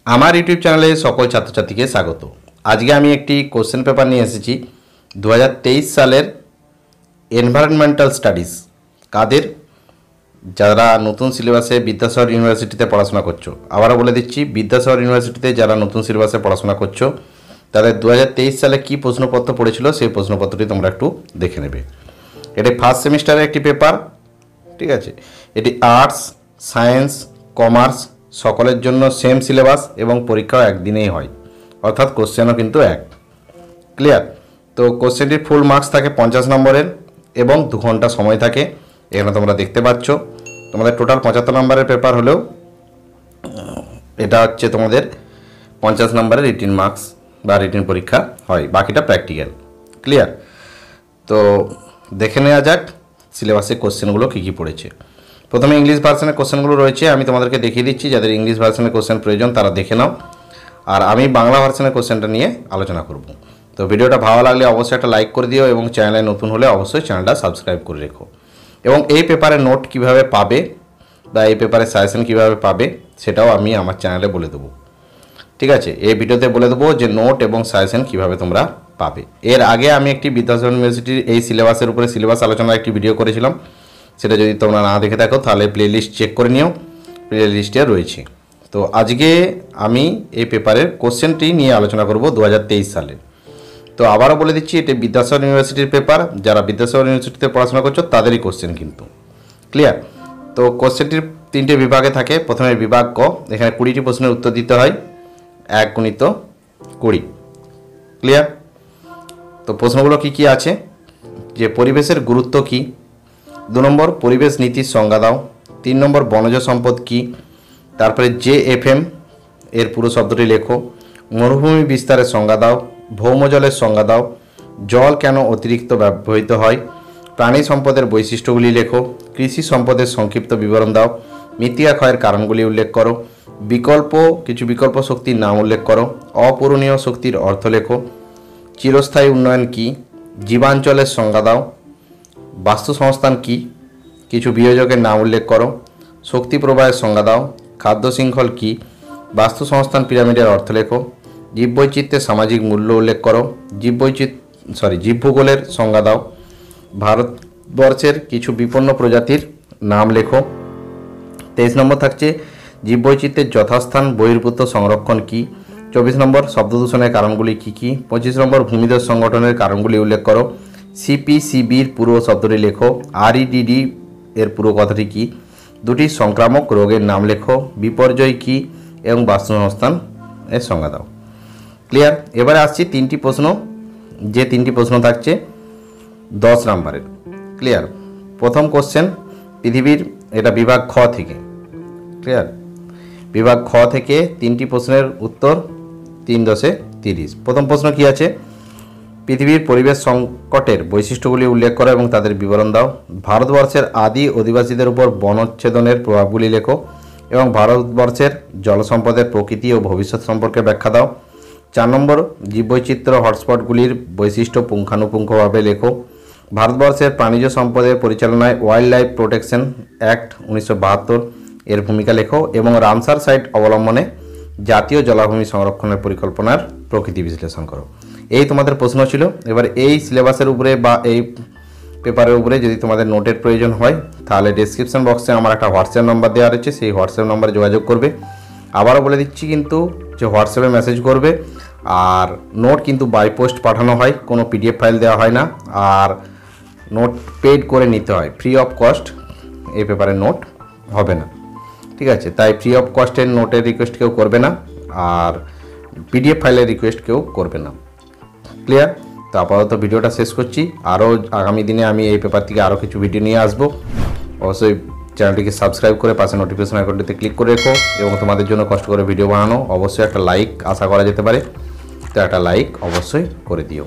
আমার ইউটিউব চ্যানেলে সকল ছাত্রছাত্রীকে স্বাগত। আজকে আমি একটি কোশ্চেন পেপার নিয়ে এসেছি 2023 সালের এনভায়রনমেন্টাল স্টাডিজ। কাদের? যারা নতুন সিলেবাসে বিদ্যাসাগর ইউনিভার্সিটিতে পড়াশোনা করছো। আবারও বলে দিচ্ছি, বিদ্যাসাগর ইউনিভার্সিটিতে যারা নতুন সিলেবাসে পড়াশোনা করছো তাদের 2023 সালে কী প্রশ্নপত্র পড়েছিল সেই প্রশ্নপত্রটি তোমরা একটু দেখে নেবে। এটি ফার্স্ট সেমিস্টারের একটি পেপার, ঠিক আছে। এটি আর্টস, সায়েন্স, কমার্স সকলের জন্য সেম সিলেবাস এবং পরীক্ষাও একদিনেই হয়, অর্থাৎ কোশ্চেনও কিন্তু এক। ক্লিয়ার? তো কোশ্চেনটির ফুল মার্কস থাকে 50 নম্বরের এবং 2 ঘন্টা সময় থাকে। এখানে তোমরা দেখতে পাচ্ছ তোমাদের টোটাল 75 নম্বরের পেপার হলেও এটা হচ্ছে তোমাদের 50 নম্বরের রিটিন মার্কস বা রিটিন পরীক্ষা হয়, বাকিটা প্র্যাকটিক্যাল। ক্লিয়ার? তো দেখে নেওয়া যাক সিলেবাসে কোশ্চেনগুলো কী কী পড়েছে। প্রথমে ইংলিশ ভার্সনের কোশ্চেনগুলো রয়েছে, আমি তোমাদেরকে দেখিয়ে দিচ্ছি। যাদের ইংলিশ ভার্সনের কোশ্চেন প্রয়োজন তারা দেখে নাও, আর আমি বাংলা ভার্সনের কোশ্চেনটা নিয়ে আলোচনা করব। তো ভিডিওটা ভালো লাগলে অবশ্যই একটা লাইক করে দিও এবং চ্যানেলে নতুন হলে অবশ্যই চ্যানেলটা সাবস্ক্রাইব করে রেখো। এবং এই পেপারের নোট কিভাবে পাবে বা এই পেপারের সাজেশন কিভাবে পাবে সেটাও আমি আমার চ্যানেলে বলে দেবো, ঠিক আছে। এই ভিডিওতে বলে দেবো যে নোট এবং সাজেশন কিভাবে তোমরা পাবে। এর আগে আমি একটি বিদ্যাসাগর ইউনিভার্সিটির এই সিলেবাসের উপরে সিলেবাস আলোচনার একটি ভিডিও করেছিলাম, সেটা যদি তোমরা না দেখে থাকো তাহলে প্লেলিস্ট চেক করে নিও, প্লেলিস্টে রয়েছে। তো আজকে আমি এই পেপারের কোশ্চেনটি নিয়ে আলোচনা করব 2023 সালে। তো আবারও বলে দিচ্ছি, এটি বিদ্যাসাগর ইউনিভার্সিটির পেপার। যারা বিদ্যাসাগর ইউনিভার্সিটিতে পড়াশোনা করছো তাদেরই কোশ্চেন কিন্তু। ক্লিয়ার? তো কোশ্চেনটির 3টে বিভাগে থাকে। প্রথমে বিভাগ ক, এখানে 20টি প্রশ্নের উত্তর দিতে হয়, 1 × 20। ক্লিয়ার? তো প্রশ্নগুলো কি কি আছে, যে পরিবেশের গুরুত্ব কী, 2 নম্বর পরিবেশ নীতির সংজ্ঞা দাও, 3 নম্বর বনজ সম্পদ কী, তারপরে JFM এর পুরো শব্দটি লেখো, মরুভূমি বিস্তারের সংজ্ঞা দাও, ভৌমজলের সংজ্ঞা দাও, জল কেন অতিরিক্ত ব্যবহৃত হয়, প্রাণী সম্পদের বৈশিষ্ট্যগুলি লেখো, কৃষি সম্পদের সংক্ষিপ্ত বিবরণ দাও, মৃত্তিকা ক্ষয়ের কারণগুলি উল্লেখ করো, কিছু বিকল্প শক্তির নাম উল্লেখ করো, অপূরণীয় শক্তির অর্থ লেখো, চিরস্থায়ী উন্নয়ন কী, জীবাঞ্চলের সংজ্ঞা দাও, বাস্তুসংস্থান কী, কিছু বিয়োজকের নাম উল্লেখ করো, শক্তি প্রবাহের সংজ্ঞা দাও, খাদ্য শৃঙ্খল কী, বাস্তুসংস্থান পিরামিডের অর্থ লেখো, জীববৈচিত্র্যের সামাজিক মূল্য উল্লেখ করো, জীবভূগোলের সংজ্ঞা দাও, ভারতবর্ষের কিছু বিপন্ন প্রজাতির নাম লেখো। 23 নম্বর থাকছে জীববৈচিত্র্যের যথাস্থান বহির্ভূত সংরক্ষণ কী, 24 নম্বর শব্দ দূষণের কারণগুলি কী কী, 25 নম্বর ভূমিধস সংগঠনের কারণগুলি উল্লেখ করো, CPCBর পুরো শব্দটি লেখো, REDD এর পুরো কথাটি কী, 2টি সংক্রামক রোগের নাম লেখো, বিপর্যয় কী এবং বাস্তুসংস্থান এর সংজ্ঞা দাও। ক্লিয়ার? এবারে আসছি 3টি প্রশ্ন, যে 3টি প্রশ্ন থাকছে 10 নম্বরের। ক্লিয়ার? প্রথম কোশ্চেন পৃথিবীর, এটা বিভাগ খ থেকে। ক্লিয়ার? বিভাগ খ থেকে 3টি প্রশ্নের উত্তর 3×30। প্রথম প্রশ্ন কি আছে, পৃথিবীর পরিবেশ সংকটের বৈশিষ্ট্যগুলি উল্লেখ করো এবং তাদের বিবরণ দাও, ভারতবর্ষের আদি অধিবাসীদের উপর বনচ্ছেদনের প্রভাবগুলি লেখো এবং ভারতবর্ষের জলসম্পদের প্রকৃতি ও ভবিষ্যৎ সম্পর্কে ব্যাখ্যা দাও, 4 নম্বর জীববৈচিত্র্য হটস্পটগুলির বৈশিষ্ট্য পুঙ্খানুপুঙ্খভাবে লেখো, ভারতবর্ষের প্রাণীজ সম্পদের পরিচালনায় ওয়াইল্ড লাইফ প্রোটেকশন অ্যাক্ট 1972 এর ভূমিকা লেখো এবং রামসার সাইট অবলম্বনে জাতীয় জলাভূমি সংরক্ষণের পরিকল্পনার প্রকৃতি বিশ্লেষণ করো। এই তোমাদের প্রশ্ন ছিল। এবার এই সিলেবাসের উপরে বা এই পেপারের উপরে যদি তোমাদের নোটের প্রয়োজন হয় তাহলে ডেসক্রিপশন বক্সে আমার একটা হোয়াটসঅ্যাপ নাম্বার দেওয়া রয়েছে, সেই হোয়াটসঅ্যাপ নাম্বারে যোগাযোগ করবে। আবারও বলে দিচ্ছি কিন্তু যে হোয়াটসঅ্যাপে মেসেজ করবে, আর নোট কিন্তু বাই পোস্ট পাঠানো হয়, কোনো PDF ফাইল দেওয়া হয় না, আর নোট পেড করে নিতে হয়। ফ্রি অফ কস্ট এই পেপারের নোট হবে না, ঠিক আছে। তাই ফ্রি অফ কস্টের নোটের রিকোয়েস্ট কেউ করবে না, আর PDF ফাইলের রিকোয়েস্ট কেউ করবে না। ক্লিয়ার? তো আপাতত ভিডিওটা শেষ করছি। আরও আগামী দিনে আমি এই পেপার থেকে আরও কিছু ভিডিও নিয়ে আসবো। অবশ্যই চ্যানেলটিকে সাবস্ক্রাইব করে পাশে নোটিফিকেশন আইকনটিতে ক্লিক করে রেখো এবং তোমাদের জন্য কষ্ট করে ভিডিও বানানো, অবশ্যই একটা লাইক আশা করা যেতে পারে, তো একটা লাইক অবশ্যই করে দিও।